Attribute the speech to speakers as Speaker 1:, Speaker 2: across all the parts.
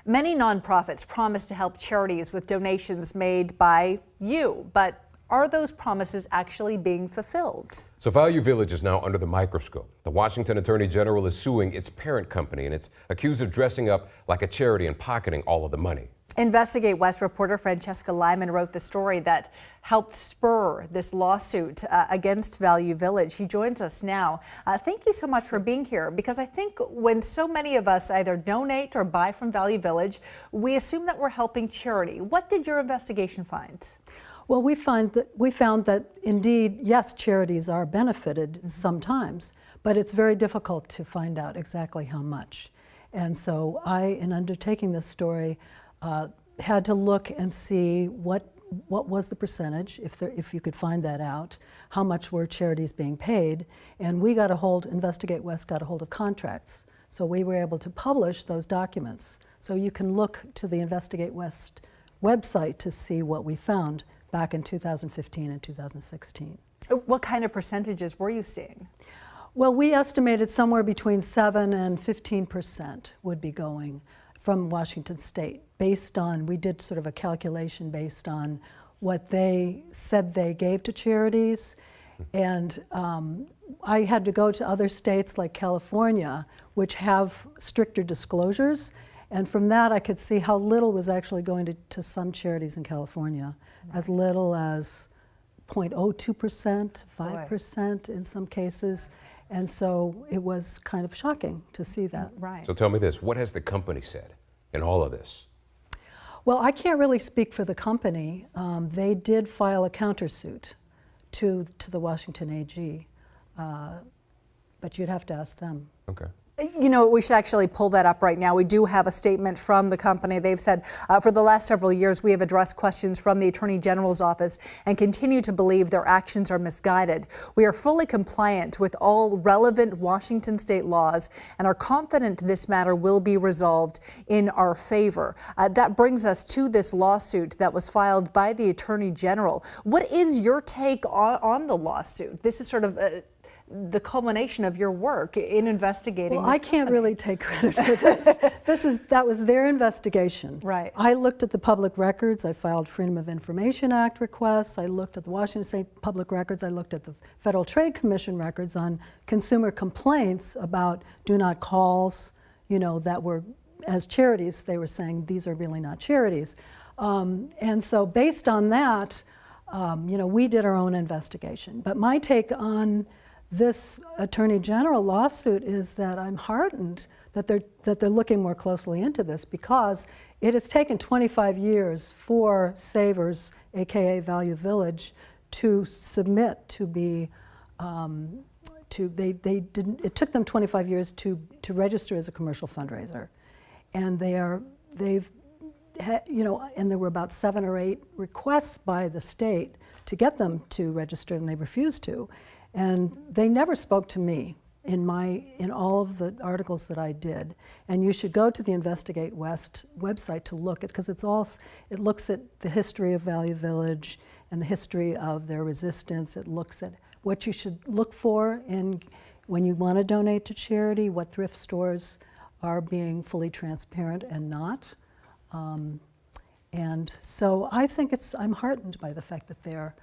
Speaker 1: Many nonprofits promise to help charities with donations made by you, but are those promises actually being fulfilled?
Speaker 2: So Value Village is now under the microscope. The Washington Attorney General is suing its parent company, and it's accused of dressing up like a charity and pocketing all of the money.
Speaker 1: Investigate West reporter Francesca Lyman wrote the story that helped spur this lawsuit against Value Village. He joins us now. Thank you so much for being here, because I think when so many of us either donate or buy from Value Village, we assume that we're helping charity. What did your investigation find?
Speaker 3: Well, we found that indeed, yes, charities are benefited sometimes, but it's very difficult to find out exactly how much. And so I, in undertaking this story, had to look and see what was the percentage, if you could find that out, how much were charities being paid, and Investigate West got a hold of contracts. So we were able to publish those documents. So you can look to the Investigate West website to see what we found back in 2015 and 2016.
Speaker 1: What kind of percentages were you seeing?
Speaker 3: Well, we estimated somewhere between 7 and 15% would be going from Washington State, we did sort of a calculation based on what they said they gave to charities. And I had to go to other states like California, which have stricter disclosures. And from that, I could see how little was actually going to some charities in California, as little as 0.02%, 5% in some cases. And so it was kind of shocking to see that.
Speaker 1: Right.
Speaker 2: So tell me this, what has the company said in all of this?
Speaker 3: Well, I can't really speak for the company. They did file a countersuit to the Washington AG, but you'd have to ask them.
Speaker 2: Okay.
Speaker 1: You know, we should actually pull that up right now. We do have a statement from the company. They've said, for the last several years, we have addressed questions from the Attorney General's office and continue to believe their actions are misguided. We are fully compliant with all relevant Washington state laws and are confident this matter will be resolved in our favor. That brings us to this lawsuit that was filed by the Attorney General. What is your take on the lawsuit? This is sort of the culmination of your work in investigating.
Speaker 3: Well, I can't really take credit for this. That was their investigation.
Speaker 1: Right.
Speaker 3: I looked at the public records. I filed Freedom of Information Act requests. I looked at the Washington State public records. I looked at the Federal Trade Commission records on consumer complaints about do not calls, you know, that were, as charities, they were saying these are really not charities. And so based on that, you know, we did our own investigation. But my take on this Attorney General lawsuit is that I'm heartened that they're looking more closely into this, because it has taken 25 years for Savers, aka Value Village, to submit to be it took them 25 years to register as a commercial fundraiser, and they've you know, and there were about 7 or 8 requests by the state to get them to register, and they refused to. And they never spoke to me in all of the articles that I did. And you should go to the Investigate West website to look at, because it looks at the history of Value Village and the history of their resistance. It looks at what you should look for when you want to donate to charity, what thrift stores are being fully transparent and not. And so I think I'm heartened by the fact that they're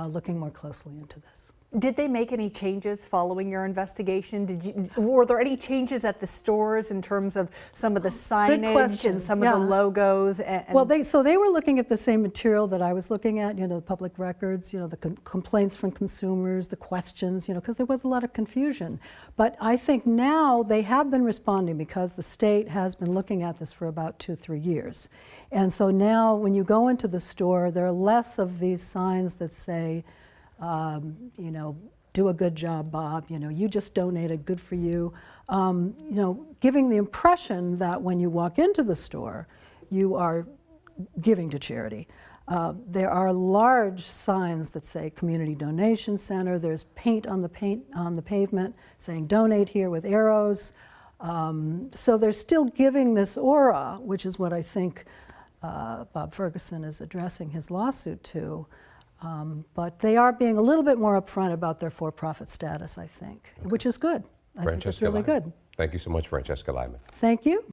Speaker 3: looking more closely into this.
Speaker 1: Did they make any changes following your investigation? Were there any changes at the stores in terms of some of the signage and some of the logos?
Speaker 3: Well, they were looking at the same material that I was looking at, you know, the public records, you know, the complaints from consumers, the questions, you know, because there was a lot of confusion. But I think now they have been responding, because the state has been looking at this for about 2-3 years. And so now when you go into the store, there are less of these signs that say, you know, do a good job, Bob, you know, you just donated, good for you. You know, giving the impression that when you walk into the store, you are giving to charity. There are large signs that say Community Donation Center. There's paint on the pavement saying donate here with arrows. So they're still giving this aura, which is what I think Bob Ferguson is addressing his lawsuit to. But they are being a little bit more upfront about their for-profit status, I think, which is good. I think it's really good.
Speaker 2: Thank you so much, Francesca Lyman.
Speaker 3: Thank you.